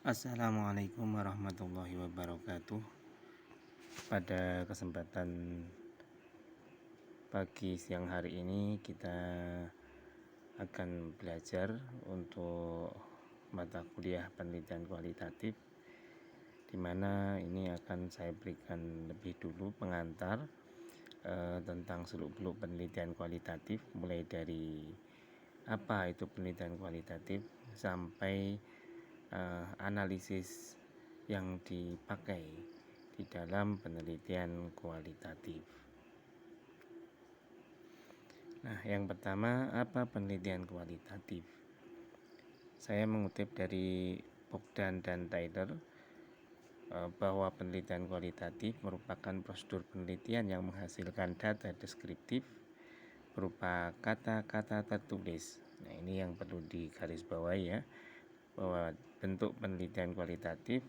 Assalamualaikum warahmatullahi wabarakatuh. Pada kesempatan pagi siang hari ini kita akan belajar untuk mata kuliah penelitian kualitatif, di mana ini akan saya berikan lebih dulu pengantar tentang seluk-beluk penelitian kualitatif, mulai dari apa itu penelitian kualitatif sampai analisis yang dipakai di dalam penelitian kualitatif. Nah, yang pertama, apa penelitian kualitatif? Saya mengutip dari Bogdan dan Tyler bahwa penelitian kualitatif merupakan prosedur penelitian yang menghasilkan data deskriptif berupa kata-kata tertulis. Nah, ini yang perlu digarisbawahi ya, bahwa bentuk penelitian kualitatif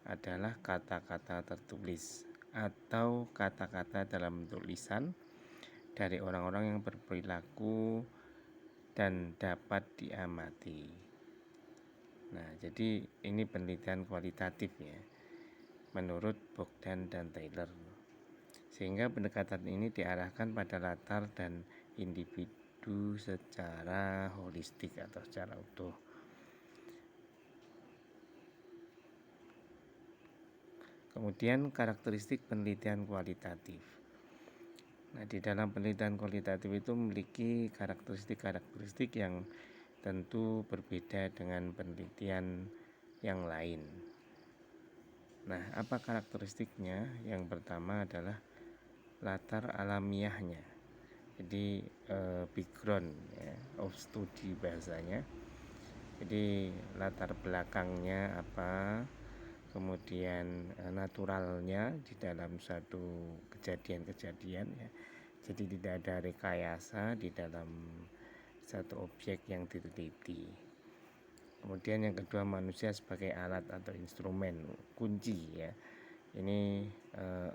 adalah kata-kata tertulis atau kata-kata dalam bentuk lisan dari orang-orang yang berperilaku dan dapat diamati. Nah, jadi ini penelitian kualitatif ya, menurut Bogdan dan Taylor. Sehingga pendekatan ini diarahkan pada latar dan individu secara holistik atau secara utuh. Kemudian karakteristik penelitian kualitatif. Nah, di dalam penelitian kualitatif itu memiliki karakteristik-karakteristik yang tentu berbeda dengan penelitian yang lain. Nah, apa karakteristiknya? Yang pertama adalah latar alamiahnya. Jadi background ya, of study bahasanya. Jadi latar belakangnya apa? Kemudian naturalnya di dalam suatu kejadian-kejadian ya. Jadi tidak ada rekayasa di dalam satu objek yang diteliti. Kemudian yang kedua, manusia sebagai alat atau instrumen kunci ya. Ini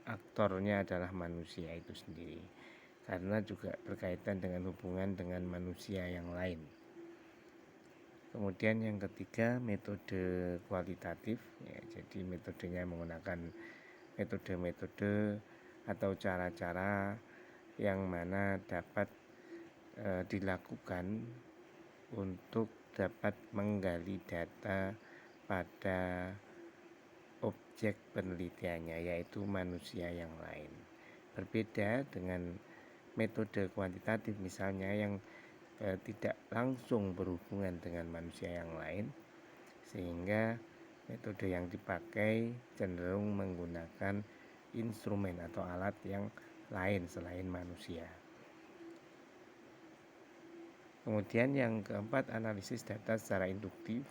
aktornya adalah manusia itu sendiri, karena juga berkaitan dengan hubungan dengan manusia yang lain. Kemudian yang ketiga, metode kualitatif ya, jadi metodenya menggunakan metode-metode atau cara-cara yang mana dapat dilakukan untuk dapat menggali data pada objek penelitiannya, yaitu manusia yang lain. Berbeda dengan metode kuantitatif misalnya yang tidak langsung berhubungan dengan manusia yang lain, sehingga metode yang dipakai cenderung menggunakan instrumen atau alat yang lain selain manusia. Kemudian yang keempat, analisis data secara induktif.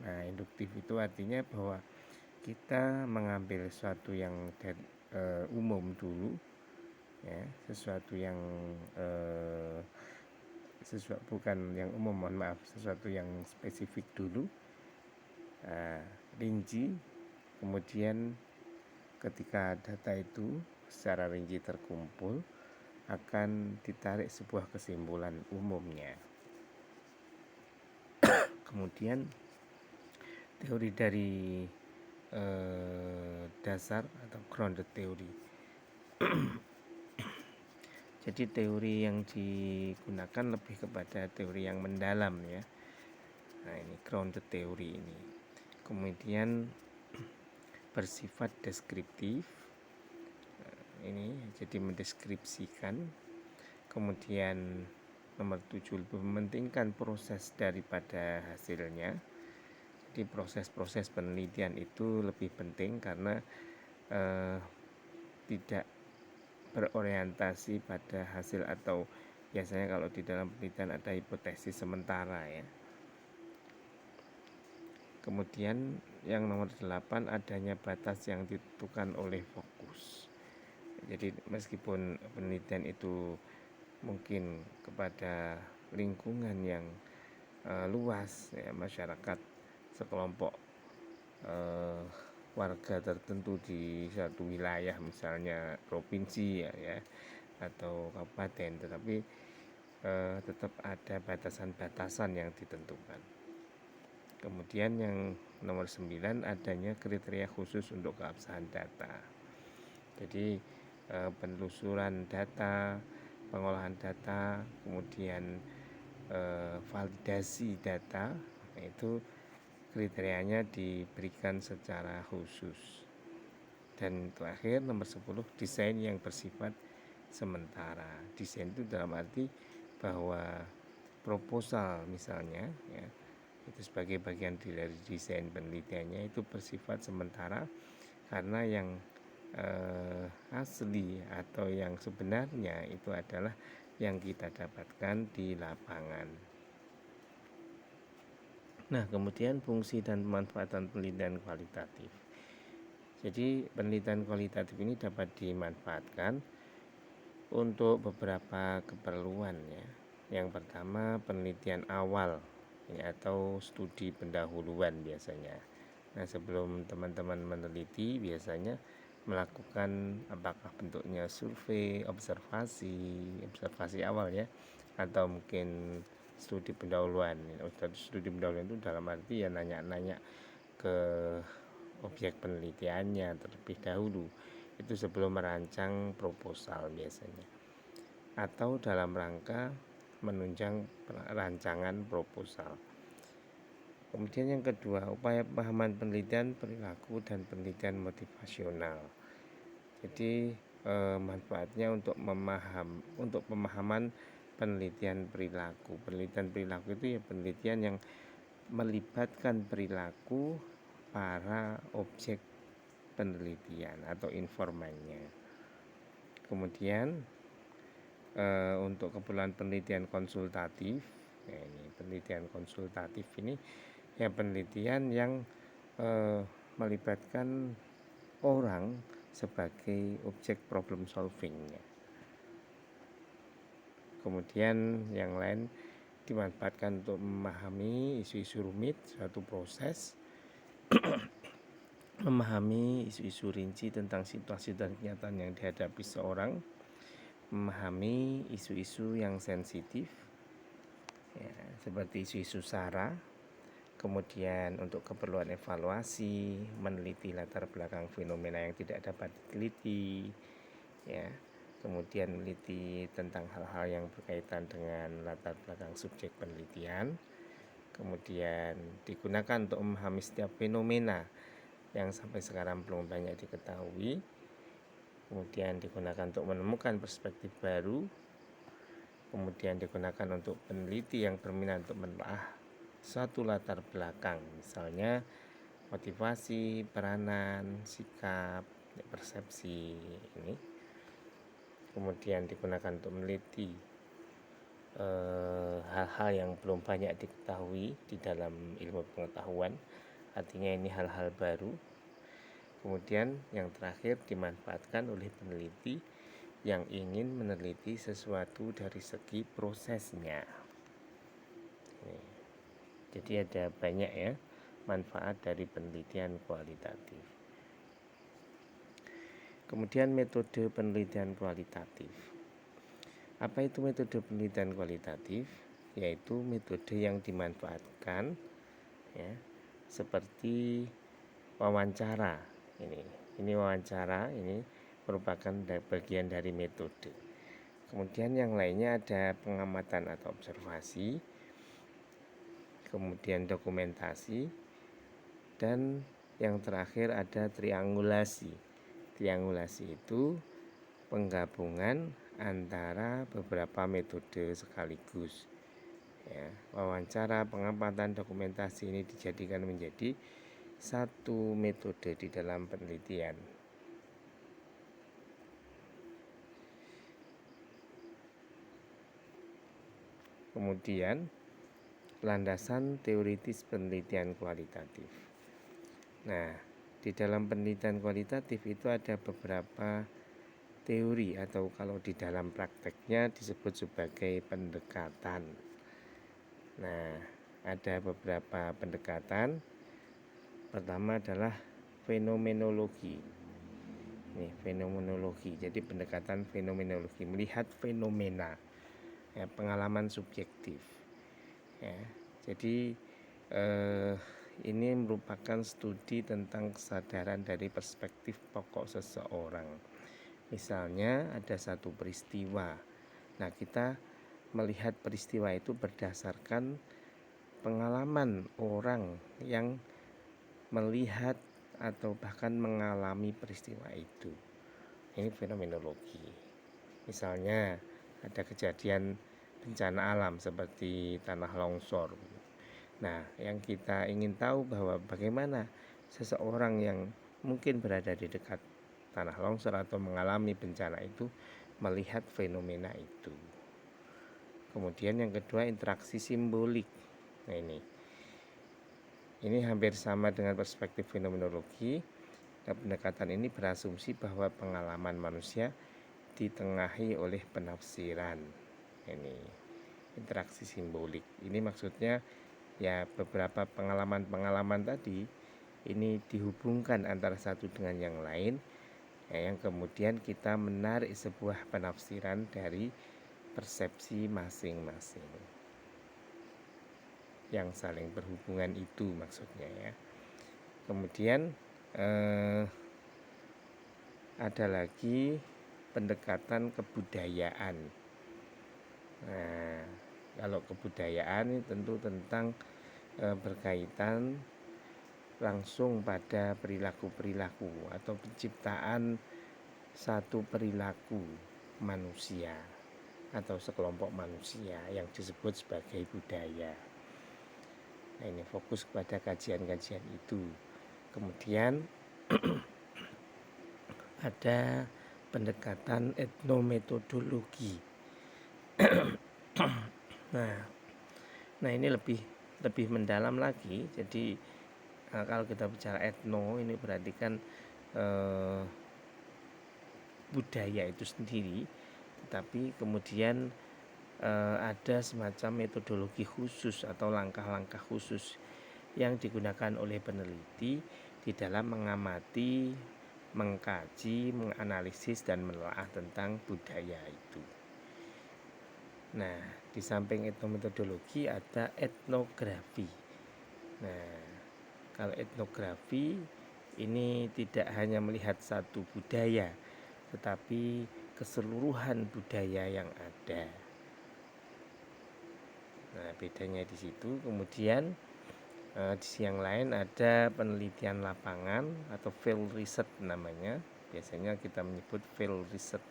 Nah, induktif itu artinya bahwa kita mengambil sesuatu yang umum dulu ya, sesuatu yang bukan yang umum, mohon maaf, sesuatu yang spesifik dulu, rinci. Kemudian ketika data itu secara rinci terkumpul, akan ditarik sebuah kesimpulan umumnya. Kemudian teori dari dasar atau grounded theory. Jadi teori yang digunakan lebih kepada teori yang mendalam ya. Nah, ini grounded theory ini. Kemudian bersifat deskriptif. Ini jadi mendeskripsikan. Kemudian nomor 7, lebih mementingkan proses daripada hasilnya. Jadi proses-proses penelitian itu lebih penting karena tidak berorientasi pada hasil, atau biasanya kalau di dalam penelitian ada hipotesis sementara ya. Kemudian yang nomor 8, adanya batas yang ditentukan oleh fokus. Jadi meskipun penelitian itu mungkin kepada lingkungan yang luas ya, masyarakat sekelompok warga tertentu di suatu wilayah, misalnya provinsi ya atau kabupaten, tetapi tetap ada batasan-batasan yang ditentukan. Kemudian yang nomor 9 adanya kriteria khusus untuk keabsahan data. Jadi penelusuran data, pengolahan data, kemudian validasi data, itu kriterianya diberikan secara khusus. Dan terakhir nomor 10, desain yang bersifat sementara. Desain itu dalam arti bahwa proposal misalnya ya, itu sebagai bagian dari desain penelitiannya itu bersifat sementara, karena yang asli atau yang sebenarnya itu adalah yang kita dapatkan di lapangan. Nah, kemudian fungsi dan pemanfaatan penelitian kualitatif. Jadi penelitian kualitatif ini dapat dimanfaatkan untuk beberapa keperluan ya. Yang pertama, penelitian awal ya, atau studi pendahuluan biasanya. Nah, sebelum teman-teman meneliti biasanya melakukan apakah bentuknya survei, observasi awal ya, atau mungkin studi pendahuluan. Studi pendahuluan itu dalam arti ya nanya-nanya ke objek penelitiannya terlebih dahulu, itu sebelum merancang proposal biasanya, atau dalam rangka menunjang rancangan proposal. Kemudian yang kedua, upaya pemahaman penelitian perilaku dan penelitian motivasional. Jadi manfaatnya untuk pemahaman penelitian perilaku. Penelitian perilaku itu ya penelitian yang melibatkan perilaku para objek penelitian atau informannya. Kemudian untuk keperluan penelitian konsultatif, ya ini penelitian konsultatif ini ya penelitian yang melibatkan orang sebagai objek problem solvingnya. Kemudian yang lain dimanfaatkan untuk memahami isu-isu rumit suatu proses, memahami isu-isu rinci tentang situasi dan kenyataan yang dihadapi seorang, memahami isu-isu yang sensitif ya, seperti isu-isu SARA. Kemudian untuk keperluan evaluasi, meneliti latar belakang fenomena yang tidak dapat diteliti ya. Kemudian meneliti tentang hal-hal yang berkaitan dengan latar belakang subjek penelitian. Kemudian digunakan untuk memahami setiap fenomena yang sampai sekarang belum banyak diketahui. Kemudian digunakan untuk menemukan perspektif baru. Kemudian digunakan untuk peneliti yang berminat untuk menelaah suatu latar belakang, misalnya motivasi, peranan, sikap, persepsi ini. Kemudian digunakan untuk meneliti hal-hal yang belum banyak diketahui di dalam ilmu pengetahuan, artinya ini hal-hal baru. Kemudian yang terakhir dimanfaatkan oleh peneliti yang ingin meneliti sesuatu dari segi prosesnya. Jadi ada banyak ya manfaat dari penelitian kualitatif. Kemudian metode penelitian kualitatif. Apa itu metode penelitian kualitatif? Yaitu metode yang dimanfaatkan ya, seperti wawancara. Ini wawancara, ini merupakan bagian dari metode. Kemudian yang lainnya ada pengamatan atau observasi, kemudian dokumentasi, dan yang terakhir ada triangulasi. Triangulasi itu penggabungan antara beberapa metode sekaligus ya. Wawancara, pengamatan, dokumentasi ini dijadikan menjadi satu metode di dalam penelitian. Kemudian landasan teoritis penelitian kualitatif. Nah, di dalam penelitian kualitatif itu ada beberapa teori, atau kalau di dalam prakteknya disebut sebagai pendekatan. Nah, ada beberapa pendekatan. Pertama adalah fenomenologi. Ini fenomenologi. Jadi pendekatan fenomenologi, melihat fenomena, ya, pengalaman subjektif. Ya, jadi ini merupakan studi tentang kesadaran dari perspektif pokok seseorang. Misalnya ada satu peristiwa. Nah, kita melihat peristiwa itu berdasarkan pengalaman orang yang melihat atau bahkan mengalami peristiwa itu. Ini fenomenologi. Misalnya ada kejadian bencana alam seperti tanah longsor. Nah, yang kita ingin tahu bahwa bagaimana seseorang yang mungkin berada di dekat tanah longsor atau mengalami bencana itu melihat fenomena itu. Kemudian yang kedua, interaksi simbolik. Nah, ini hampir sama dengan perspektif fenomenologi. Nah, pendekatan ini berasumsi bahwa pengalaman manusia ditengahi oleh penafsiran. Ini interaksi simbolik. Ini maksudnya ya beberapa pengalaman-pengalaman tadi ini dihubungkan antara satu dengan yang lain, ya, yang kemudian kita menarik sebuah penafsiran dari persepsi masing-masing yang saling berhubungan itu maksudnya ya. Kemudian ada lagi pendekatan kebudayaan. Nah, kalau kebudayaan ini tentu tentang berkaitan langsung pada perilaku-perilaku atau penciptaan satu perilaku manusia atau sekelompok manusia yang disebut sebagai budaya. Nah, ini fokus kepada kajian-kajian itu. Kemudian ada pendekatan etnometodologi. Nah ini lebih mendalam lagi. Jadi kalau kita bicara etno ini berarti kan budaya itu sendiri, tetapi kemudian ada semacam metodologi khusus atau langkah-langkah khusus yang digunakan oleh peneliti di dalam mengamati, mengkaji, menganalisis dan menelaah tentang budaya itu. Nah, di samping etnometodologi ada etnografi. Nah, kalau etnografi ini tidak hanya melihat satu budaya, tetapi keseluruhan budaya yang ada. Nah, bedanya di situ. Kemudian di sisi yang lain ada penelitian lapangan atau field research namanya. Biasanya kita menyebut field research.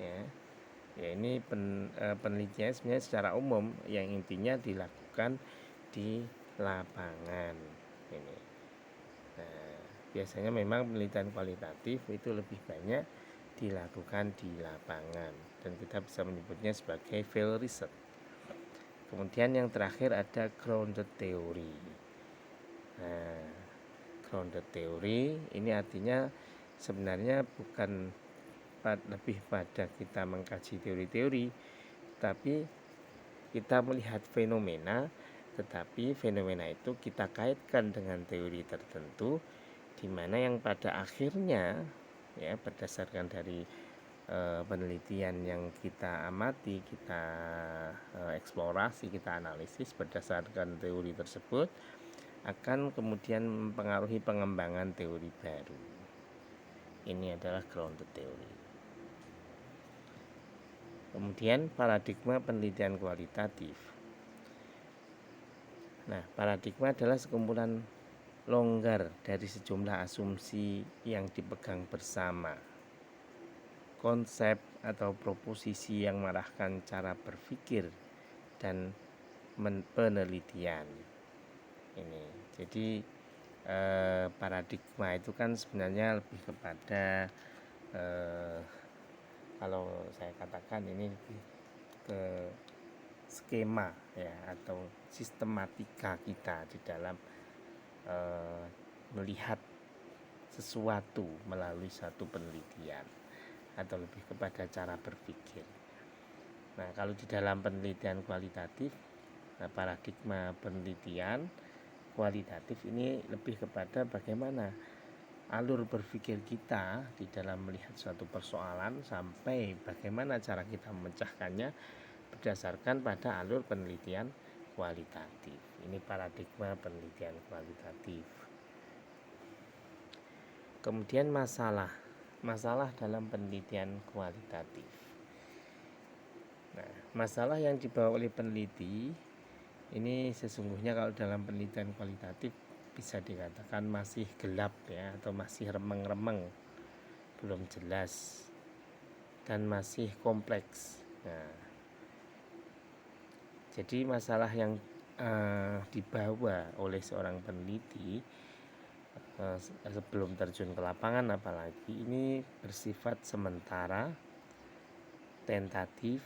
Ya ini penelitian sebenarnya secara umum yang intinya dilakukan di lapangan. Ini. Nah, biasanya memang penelitian kualitatif itu lebih banyak dilakukan di lapangan dan kita bisa menyebutnya sebagai field research. Kemudian yang terakhir ada grounded theory. Nah, grounded theory ini artinya sebenarnya bukan lebih pada kita mengkaji teori-teori, tapi kita melihat fenomena, tetapi fenomena itu kita kaitkan dengan teori tertentu, di mana yang pada akhirnya ya berdasarkan dari penelitian yang kita amati, kita eksplorasi, kita analisis berdasarkan teori tersebut akan kemudian mempengaruhi pengembangan teori baru. Ini adalah grounded theory. Kemudian paradigma penelitian kualitatif. Nah, paradigma adalah sekumpulan longgar dari sejumlah asumsi yang dipegang bersama. Konsep atau proposisi yang mengarahkan cara berpikir dan penelitian. Ini. Jadi paradigma itu kan sebenarnya lebih kepada kalau saya katakan ini lebih ke skema ya atau sistematika kita di dalam melihat sesuatu melalui satu penelitian atau lebih kepada cara berpikir. Nah, kalau di dalam penelitian kualitatif, paradigma penelitian kualitatif ini lebih kepada bagaimana alur berpikir kita di dalam melihat suatu persoalan sampai bagaimana cara kita memecahkannya berdasarkan pada alur penelitian kualitatif. Ini paradigma penelitian kualitatif. Kemudian masalah dalam penelitian kualitatif. Nah, masalah yang dibawa oleh peneliti ini sesungguhnya kalau dalam penelitian kualitatif bisa dikatakan masih gelap ya, atau masih remeng-remeng, belum jelas dan masih kompleks. Nah, jadi masalah yang dibawa oleh seorang peneliti sebelum terjun ke lapangan apalagi ini bersifat sementara, tentatif,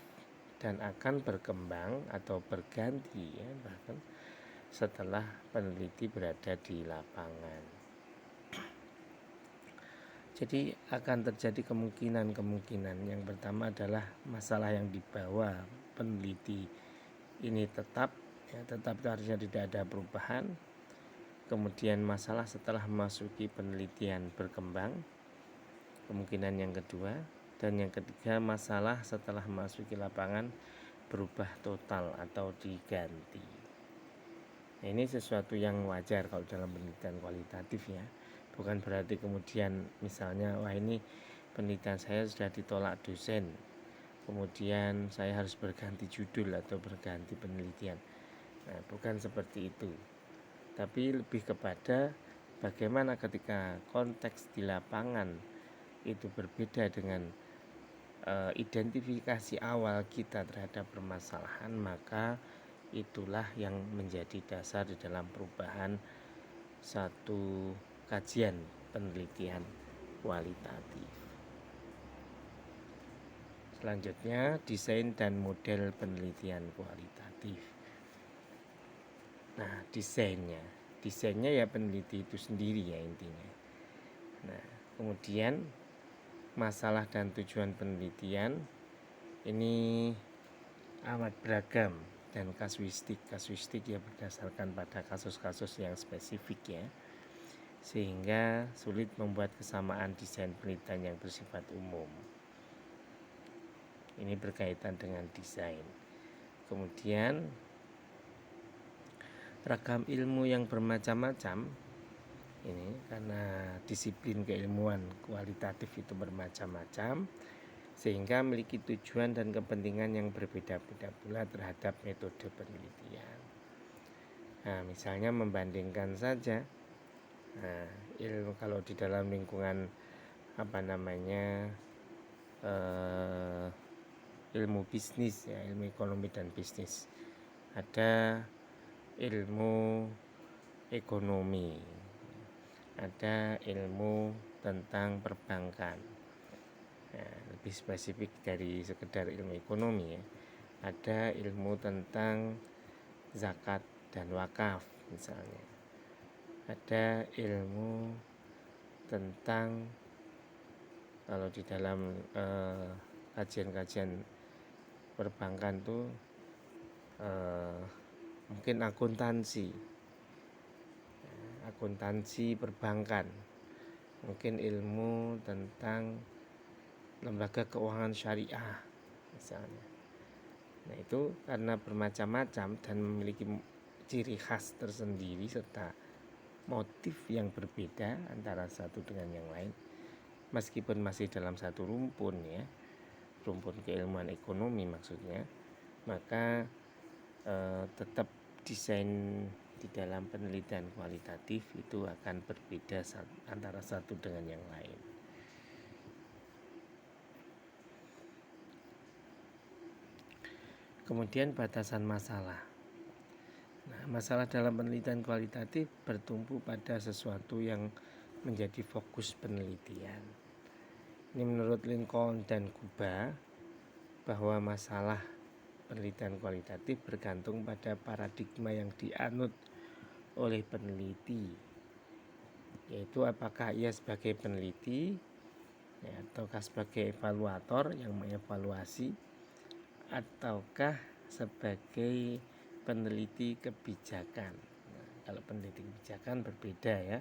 dan akan berkembang atau berganti ya, bahkan setelah peneliti berada di lapangan. Jadi akan terjadi kemungkinan. Yang pertama adalah masalah yang dibawa peneliti ini tetap harusnya tidak ada perubahan. Kemudian masalah setelah memasuki penelitian berkembang, kemungkinan yang kedua. Dan yang ketiga, masalah setelah memasuki lapangan berubah total atau diganti. Nah, ini sesuatu yang wajar kalau dalam penelitian kualitatif ya. Bukan berarti kemudian misalnya wah ini penelitian saya sudah ditolak dosen, kemudian saya harus berganti judul atau berganti penelitian. Nah, bukan seperti itu. Tapi lebih kepada bagaimana ketika konteks di lapangan itu berbeda dengan identifikasi awal kita terhadap permasalahan, maka itulah yang menjadi dasar di dalam perubahan satu kajian penelitian kualitatif. Selanjutnya, desain dan model penelitian kualitatif. Nah, desainnya ya peneliti itu sendiri ya intinya. Nah, kemudian masalah dan tujuan penelitian ini amat beragam dan kasuistik ya berdasarkan pada kasus-kasus yang spesifik ya, sehingga sulit membuat kesamaan desain penelitian yang bersifat umum. Ini berkaitan dengan desain. Kemudian ragam ilmu yang bermacam-macam ini karena disiplin keilmuan kualitatif itu bermacam-macam, sehingga memiliki tujuan dan kepentingan yang berbeda-beda pula terhadap metode penelitian. Nah, misalnya membandingkan saja, ilmu kalau di dalam lingkungan ilmu bisnis ya, ilmu ekonomi dan bisnis, ada ilmu ekonomi, ada ilmu tentang perbankan. Nah, lebih spesifik dari sekedar ilmu ekonomi ya, ada ilmu tentang zakat dan wakaf misalnya, ada ilmu tentang kalau di dalam kajian-kajian perbankan tuh mungkin akuntansi perbankan, mungkin ilmu tentang lembaga keuangan syariah misalnya. Nah, itu karena bermacam-macam dan memiliki ciri khas tersendiri serta motif yang berbeda antara satu dengan yang lain, meskipun masih dalam satu rumpun ya, rumpun keilmuan ekonomi maksudnya, maka tetap desain di dalam penelitian kualitatif itu akan berbeda antara satu dengan yang lain. Kemudian batasan masalah. Nah, masalah dalam penelitian kualitatif bertumpu pada sesuatu yang menjadi fokus penelitian. Ini menurut Lincoln dan Kuba, bahwa masalah penelitian kualitatif bergantung pada paradigma yang dianut oleh peneliti, yaitu apakah ia sebagai peneliti ya, ataukah sebagai evaluator yang mengevaluasi, ataukah sebagai peneliti kebijakan. Nah, kalau peneliti kebijakan berbeda ya,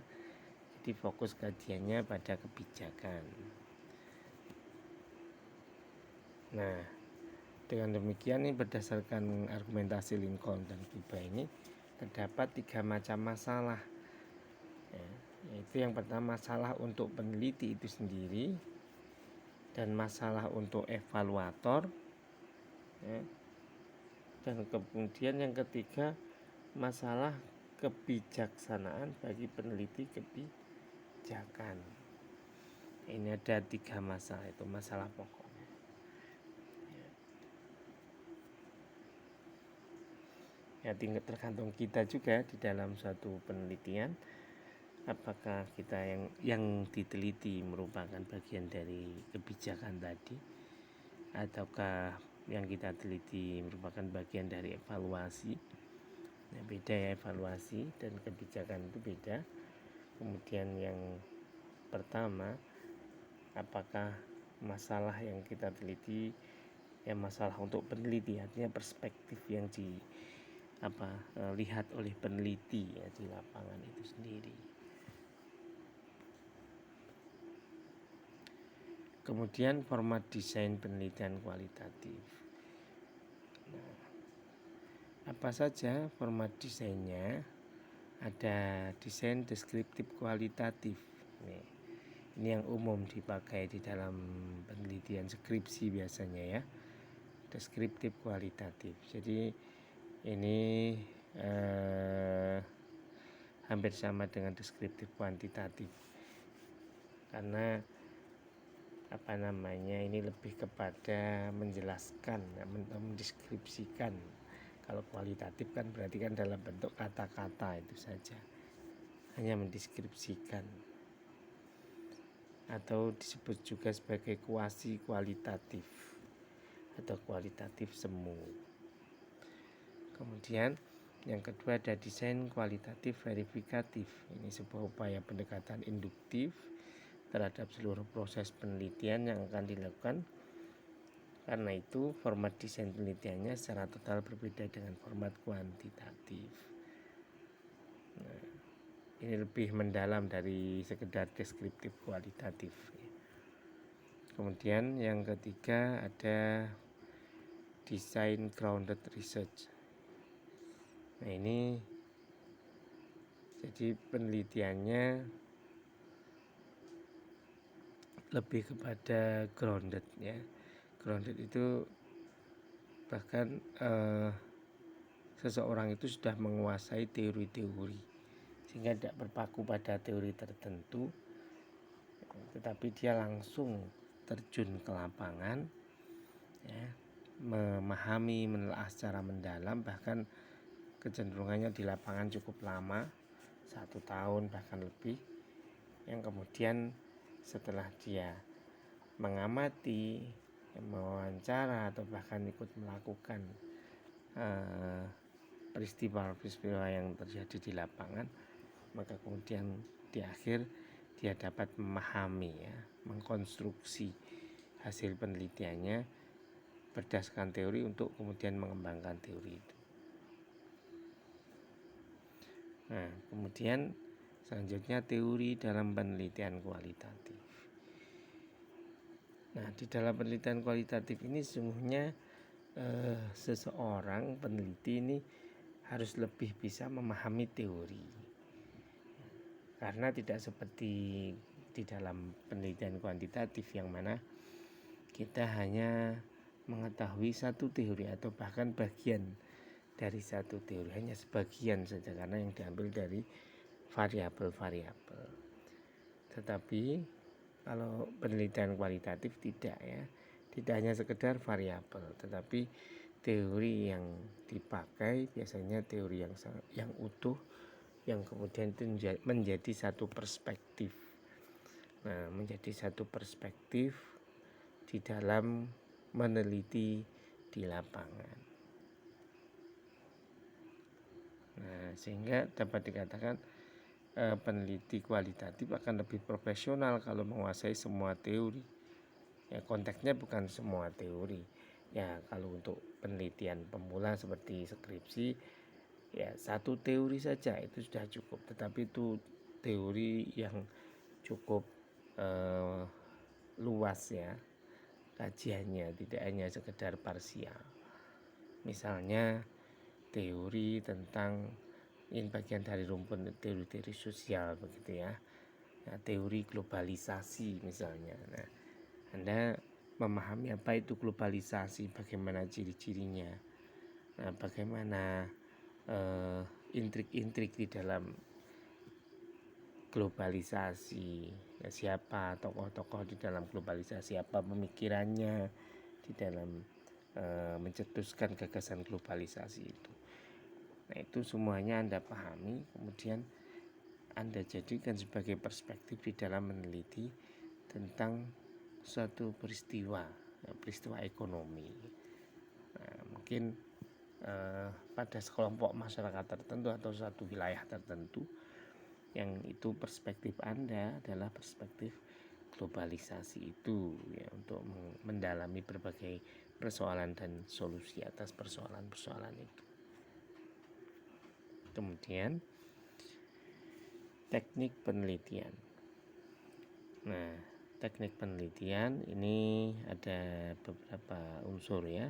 jadi fokus kajiannya pada kebijakan. Nah, Dengan demikian, ini berdasarkan argumentasi Lincoln dan Kuba ini terdapat 3 macam masalah. Ya, yaitu yang pertama masalah untuk peneliti itu sendiri, dan masalah untuk evaluator, ya, dan kemudian yang ketiga masalah kebijaksanaan bagi peneliti kebijakan. Ini ada 3 masalah, itu masalah pokok. Ya, tinggal tergantung kita juga di dalam suatu penelitian, apakah kita yang diteliti merupakan bagian dari kebijakan tadi, ataukah yang kita teliti merupakan bagian dari evaluasi. Ya, beda ya, evaluasi dan kebijakan itu beda. Kemudian yang pertama, apakah masalah yang kita teliti masalah untuk peneliti, artinya perspektif yang lihat oleh peneliti ya di lapangan itu sendiri. Kemudian format desain penelitian kualitatif. Nah, apa saja format desainnya? Ada desain deskriptif kualitatif. Ini yang umum dipakai di dalam penelitian skripsi biasanya ya. Deskriptif kualitatif. Jadi ini hampir sama dengan deskriptif kuantitatif, karena ini lebih kepada menjelaskan, mendeskripsikan. Kalau kualitatif kan berarti kan dalam bentuk kata-kata itu saja, hanya mendeskripsikan, atau disebut juga sebagai kuasi kualitatif atau kualitatif semu. Kemudian yang kedua ada desain kualitatif verifikatif. Ini sebuah upaya pendekatan induktif terhadap seluruh proses penelitian yang akan dilakukan. Karena itu format desain penelitiannya secara total berbeda dengan format kuantitatif. Nah, ini lebih mendalam dari sekedar deskriptif kualitatif. Kemudian yang ketiga ada desain grounded research. Nah, ini jadi penelitiannya lebih kepada grounded ya. Grounded itu bahkan seseorang itu sudah menguasai teori-teori sehingga tidak berpaku pada teori tertentu, tetapi dia langsung terjun ke lapangan ya, memahami, menelaah secara mendalam, bahkan kecenderungannya di lapangan cukup lama, 1 tahun bahkan lebih, yang kemudian setelah dia mengamati, mewawancara atau bahkan ikut melakukan peristiwa-peristiwa yang terjadi di lapangan, maka kemudian di akhir dia dapat memahami ya, mengkonstruksi hasil penelitiannya berdasarkan teori untuk kemudian mengembangkan teori itu. Nah, kemudian selanjutnya teori dalam penelitian kualitatif. Nah, di dalam penelitian kualitatif ini sesungguhnya seseorang peneliti ini harus lebih bisa memahami teori, karena tidak seperti di dalam penelitian kuantitatif yang mana kita hanya mengetahui satu teori atau bahkan bagian dari satu teori, hanya sebagian saja karena yang diambil dari variabel-variabel. Tetapi kalau penelitian kualitatif tidak ya, tidak hanya sekedar variabel, tetapi teori yang dipakai biasanya teori yang utuh, yang kemudian itu menjadi satu perspektif. Nah, menjadi satu perspektif di dalam meneliti di lapangan. Nah, sehingga dapat dikatakan peneliti kualitatif akan lebih profesional kalau menguasai semua teori. Ya, konteksnya bukan semua teori. Ya, kalau untuk penelitian pemula seperti skripsi, ya satu teori saja itu sudah cukup. Tetapi itu teori yang cukup luas ya, kajiannya, tidak hanya sekedar parsial. Misalnya teori tentang ini bagian dari rumpun teori-teori sosial begitu ya. Nah, teori globalisasi misalnya. Nah, Anda memahami apa itu globalisasi, bagaimana ciri-cirinya, nah, bagaimana intrik-intrik di dalam globalisasi, ya, siapa tokoh-tokoh di dalam globalisasi, apa pemikirannya di dalam mencetuskan gagasan globalisasi itu. Nah, itu semuanya Anda pahami, kemudian Anda jadikan sebagai perspektif di dalam meneliti tentang suatu peristiwa, peristiwa ekonomi. Nah, mungkin pada sekelompok masyarakat tertentu atau suatu wilayah tertentu, yang itu perspektif Anda adalah perspektif globalisasi itu, ya, untuk mendalami berbagai persoalan dan solusi atas persoalan-persoalan itu. Kemudian teknik penelitian. Nah, teknik penelitian ini ada beberapa unsur ya.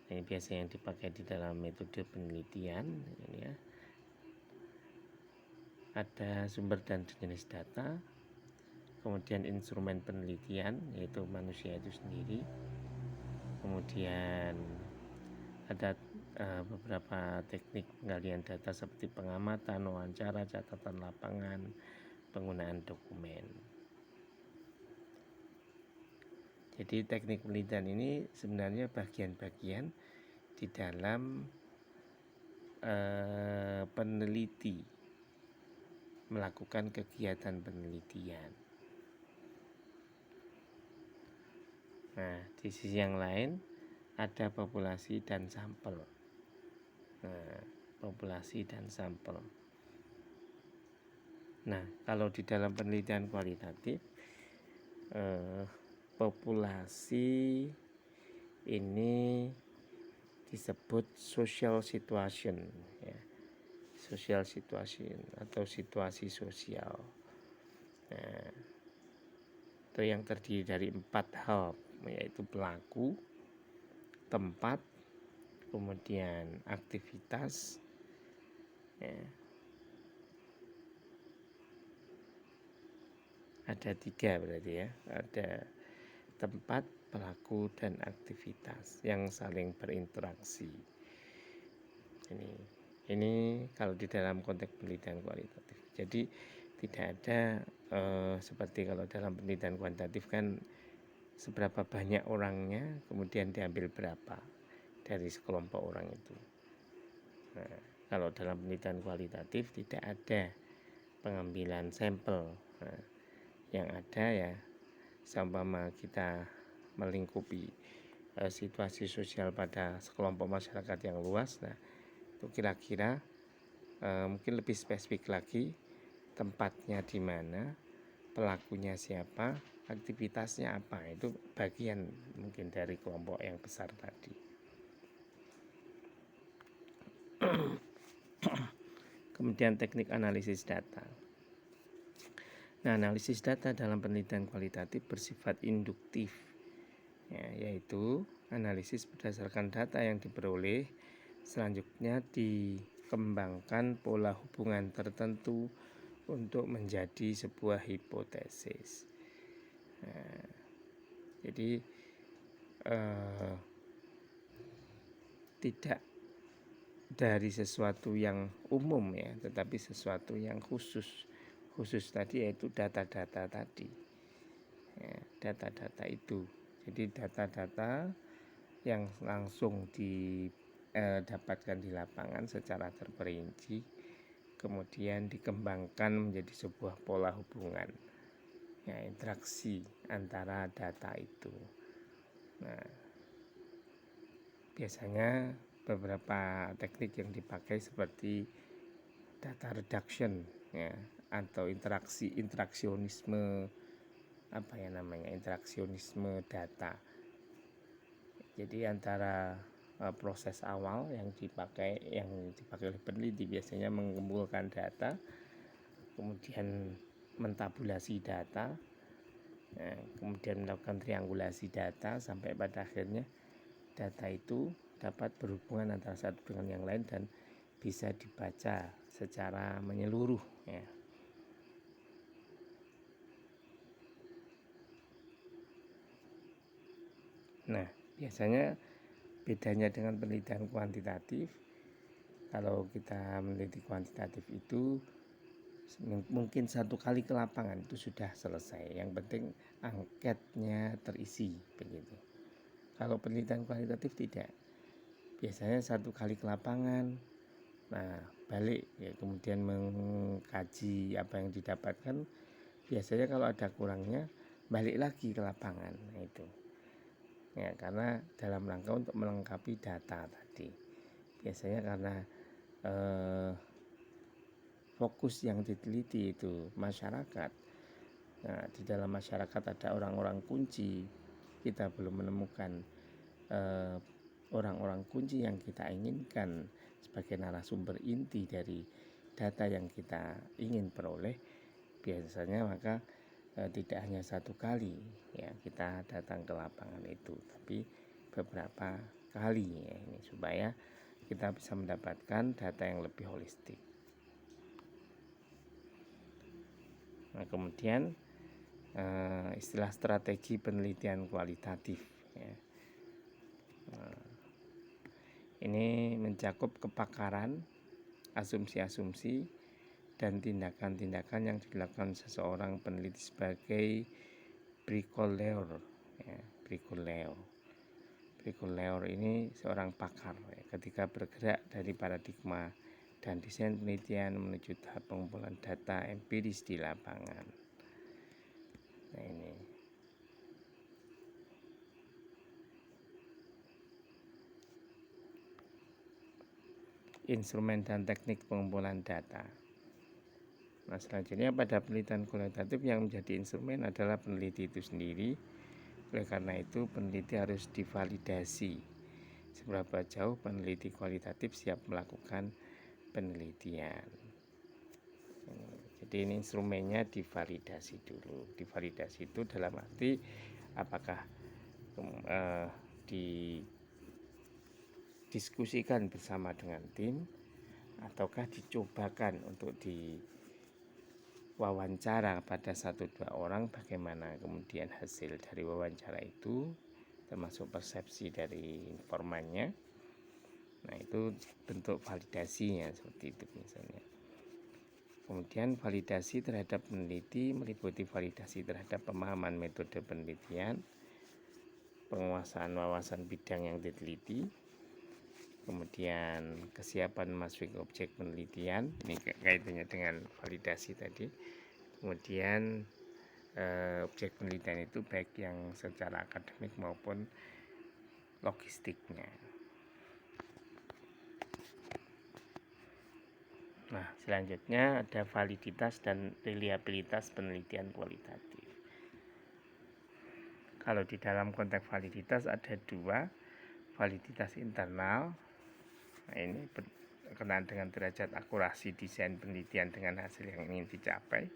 Ini biasa yang dipakai di dalam metode penelitian ini ya. Ada sumber dan jenis data, kemudian instrumen penelitian yaitu manusia itu sendiri, kemudian ada beberapa teknik penggalian data seperti pengamatan, wawancara, catatan lapangan, penggunaan dokumen. Jadi teknik penelitian ini sebenarnya bagian-bagian di dalam peneliti melakukan kegiatan penelitian. Nah, di sisi yang lain ada populasi dan sampel. Nah, populasi dan sampel. Nah, kalau di dalam penelitian kualitatif, populasi ini disebut social situation, ya. Social situation atau situasi sosial. Nah, itu yang terdiri dari 4 hal, yaitu pelaku, tempat, kemudian aktivitas, ya. Ada 3 berarti ya, ada tempat, pelaku, dan aktivitas yang saling berinteraksi. Ini kalau di dalam konteks penelitian kualitatif. Jadi tidak ada seperti kalau dalam penelitian kuantitatif kan seberapa banyak orangnya, kemudian diambil berapa dari sekelompok orang itu. Nah, kalau dalam penelitian kualitatif tidak ada pengambilan sampel. Nah, yang ada ya seumpama kita melingkupi situasi sosial pada sekelompok masyarakat yang luas. Nah, itu kira-kira mungkin lebih spesifik lagi, tempatnya di mana, pelakunya siapa, aktivitasnya apa, itu bagian mungkin dari kelompok yang besar tadi. Kemudian teknik analisis data. Nah, analisis data dalam penelitian kualitatif bersifat induktif, ya, yaitu analisis berdasarkan data yang diperoleh, selanjutnya dikembangkan pola hubungan tertentu untuk menjadi sebuah hipotesis. Nah, jadi tidak dari sesuatu yang umum ya, tetapi sesuatu yang khusus. Khusus tadi yaitu data-data tadi, ya, data-data itu. Jadi data-data yang langsung didapatkan di lapangan secara terperinci, kemudian dikembangkan menjadi sebuah pola hubungan, ya, interaksi antara data itu. Nah, biasanya beberapa teknik yang dipakai seperti data reduction, ya, atau interaksionisme interaksionisme data. Jadi antara proses awal yang dipakai oleh peneliti biasanya mengumpulkan data, kemudian mentabulasi data, Nah, kemudian melakukan triangulasi data sampai pada akhirnya data itu dapat berhubungan antara satu dengan yang lain dan bisa dibaca secara menyeluruh ya. Nah, biasanya bedanya dengan penelitian kuantitatif, kalau kita meneliti kuantitatif itu mungkin satu kali ke lapangan itu sudah selesai. Yang penting angketnya terisi begitu. Kalau penelitian kualitatif tidak. Biasanya satu kali ke lapangan, nah balik ya, kemudian mengkaji apa yang didapatkan. Biasanya kalau ada kurangnya balik lagi ke lapangan. Nah itu ya, karena dalam rangka untuk melengkapi data tadi. Biasanya karena fokus yang diteliti itu masyarakat. Nah, di dalam masyarakat ada orang-orang kunci. Kita belum menemukan orang-orang kunci yang kita inginkan sebagai narasumber inti dari data yang kita ingin peroleh. Biasanya maka tidak hanya satu kali ya kita datang ke lapangan itu, tapi beberapa kali ya, ini supaya kita bisa mendapatkan data yang lebih holistik. Nah, kemudian istilah strategi penelitian kualitatif ya. Nah, ini mencakup kepakaran, asumsi-asumsi, dan tindakan-tindakan yang dilakukan seseorang peneliti sebagai bricolator ya, bricolator ini seorang pakar ya, ketika bergerak dari paradigma dan desain penelitian menuju tahap pengumpulan data empiris di lapangan. Nah, ini instrumen dan teknik pengumpulan data. Nah, selanjutnya pada penelitian kualitatif yang menjadi instrumen adalah peneliti itu sendiri. Oleh karena itu peneliti harus divalidasi seberapa jauh peneliti kualitatif siap melakukan penelitian. Jadi ini instrumennya divalidasi dulu. Divalidasi itu dalam arti apakah didiskusikan bersama dengan tim ataukah dicobakan untuk diwawancara pada 1-2 orang, bagaimana kemudian hasil dari wawancara itu termasuk persepsi dari informannya. Nah, itu bentuk validasinya seperti itu misalnya. Kemudian validasi terhadap peneliti meliputi validasi terhadap pemahaman metode penelitian, penguasaan wawasan bidang yang diteliti, kemudian kesiapan memasuki objek penelitian, ini kaitannya dengan validasi tadi. Kemudian objek penelitian itu baik yang secara akademik maupun logistiknya. Nah, selanjutnya ada validitas dan reliabilitas penelitian kualitatif. Kalau di dalam konteks validitas ada dua, validitas internal. Nah, ini berkenaan dengan derajat akurasi desain penelitian dengan hasil yang ingin dicapai.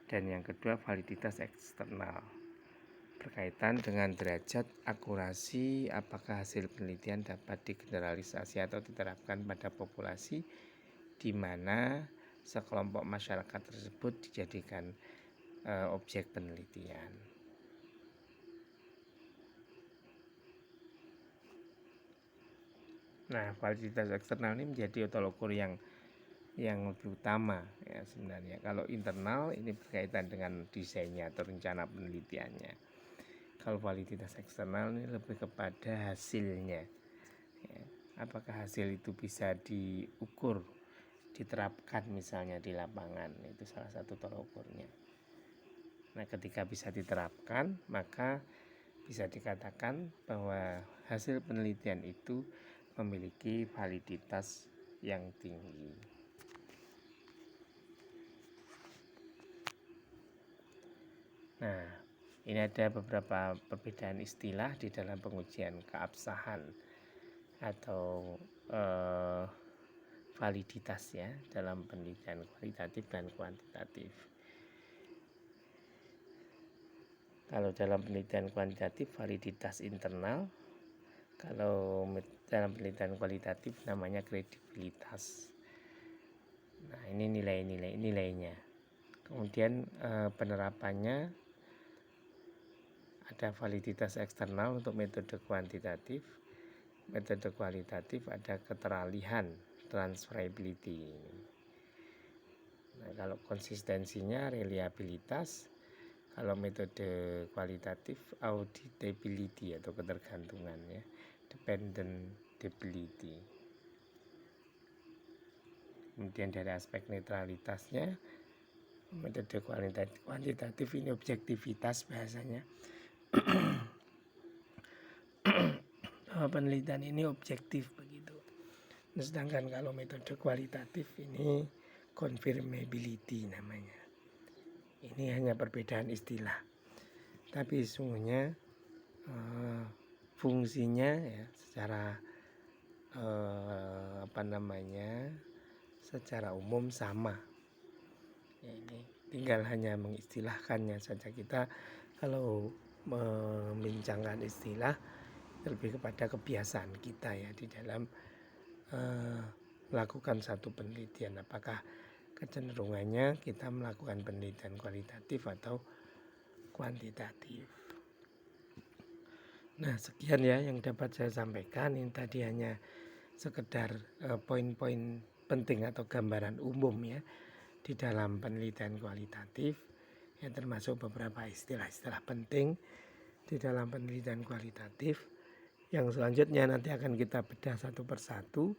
Dan yang kedua, validitas eksternal, berkaitan dengan derajat akurasi apakah hasil penelitian dapat digeneralisasi atau diterapkan pada populasi di mana sekelompok masyarakat tersebut dijadikan objek penelitian. Nah, validitas eksternal ini menjadi tolok ukur yang lebih utama ya sebenarnya. Kalau internal ini berkaitan dengan desainnya atau rencana penelitiannya. Kalau validitas eksternal ini lebih kepada hasilnya ya. Apakah hasil itu bisa diukur, diterapkan misalnya di lapangan, itu salah satu tolak ukurnya. Nah, ketika bisa diterapkan, maka bisa dikatakan bahwa hasil penelitian itu memiliki validitas yang tinggi. Nah, ini ada beberapa perbedaan istilah di dalam pengujian keabsahan atau validitas ya dalam penelitian kualitatif dan kuantitatif. Kalau dalam penelitian kuantitatif validitas internal, kalau dalam penelitian kualitatif namanya kredibilitas. Nah, ini nilainya. Kemudian penerapannya ada validitas eksternal untuk metode kuantitatif. Metode kualitatif ada keteralihan, transferability. Nah, kalau konsistensinya reliabilitas, kalau metode kualitatif auditability atau ketergantungan ya, dependentability. Kemudian dari aspek netralitasnya, metode kuantitatif ini objektivitas bahasanya. Bahwa penelitian ini objektif begitu. Nah, sedangkan kalau metode kualitatif ini confirmability namanya. Ini hanya perbedaan istilah, tapi sesungguhnya fungsinya ya secara secara umum sama. Ya, ini tinggal hanya mengistilahkannya saja. Kita kalau membincangkan istilah lebih kepada kebiasaan kita ya di dalam melakukan satu penelitian, apakah kecenderungannya kita melakukan penelitian kualitatif atau kuantitatif. Nah, sekian ya yang dapat saya sampaikan. Ini tadi hanya sekedar poin-poin penting atau gambaran umum ya di dalam penelitian kualitatif, ya, termasuk beberapa istilah-istilah penting di dalam penelitian kualitatif. Yang selanjutnya nanti akan kita bedah satu persatu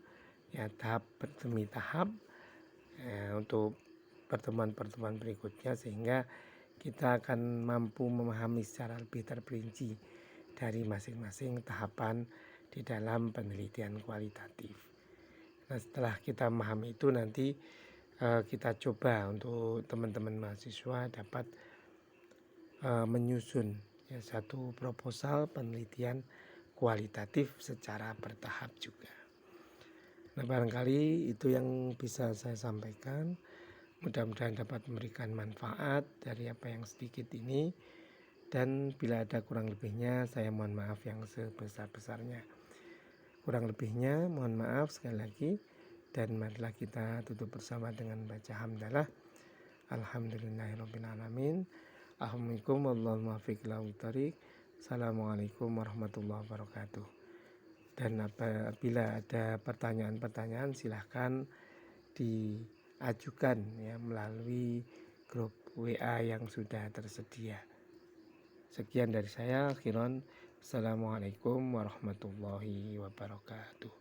ya, tahap demi tahap untuk pertemuan-pertemuan berikutnya, sehingga kita akan mampu memahami secara lebih terperinci dari masing-masing tahapan di dalam penelitian kualitatif. Nah, setelah kita memahami itu nanti kita coba untuk teman-teman mahasiswa dapat menyusun ya, satu proposal penelitian kualitatif secara bertahap juga. Nah, barangkali itu yang bisa saya sampaikan. Mudah-mudahan dapat memberikan manfaat dari apa yang sedikit ini. Dan bila ada kurang lebihnya, saya mohon maaf yang sebesar-besarnya. Kurang lebihnya mohon maaf sekali lagi. Dan marilah kita tutup bersama dengan baca hamdalah. Alhamdulillahirrabbilalamin. Assalamualaikum warahmatullahi wabarakatuh. Dan apabila ada pertanyaan-pertanyaan silahkan diajukan ya melalui grup WA yang sudah tersedia. Sekian dari saya, Khiron. Assalamualaikum warahmatullahi wabarakatuh.